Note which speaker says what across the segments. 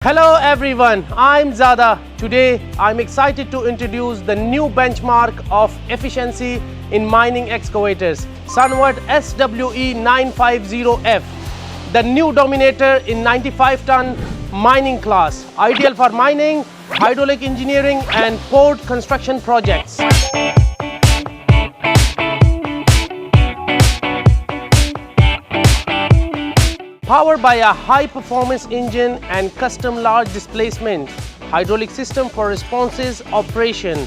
Speaker 1: Hello everyone, I'm Zada. Today I'm excited to introduce the new benchmark of efficiency in mining excavators, Sunward SWE950F, the new dominator in 95-ton mining class, ideal for mining, hydraulic engineering and port construction projects. Powered by a high-performance engine and custom large displacement hydraulic system for responsive operation,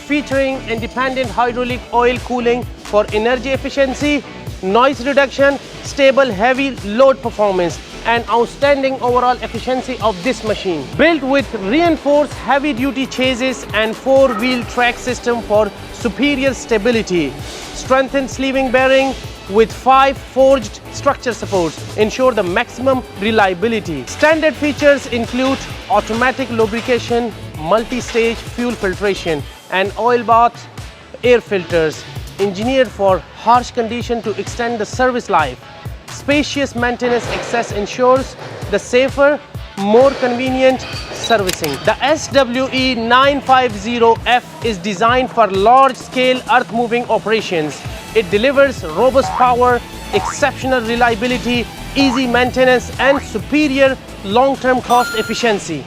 Speaker 1: featuring independent hydraulic oil cooling for energy efficiency, noise reduction, stable heavy load performance, and outstanding overall efficiency of this machine. Built with reinforced heavy-duty chassis and four-wheel track system for superior stability, strengthened sleeving bearing with 5 forged structure supports ensure the maximum reliability. Standard features include automatic lubrication, multi-stage fuel filtration, and oil bath air filters engineered for harsh conditions to extend the service life. Spacious maintenance access ensures the safer, more convenient servicing. The SWE950F is designed for large-scale earth-moving operations. It delivers robust power, exceptional reliability, easy maintenance, and superior long-term cost efficiency.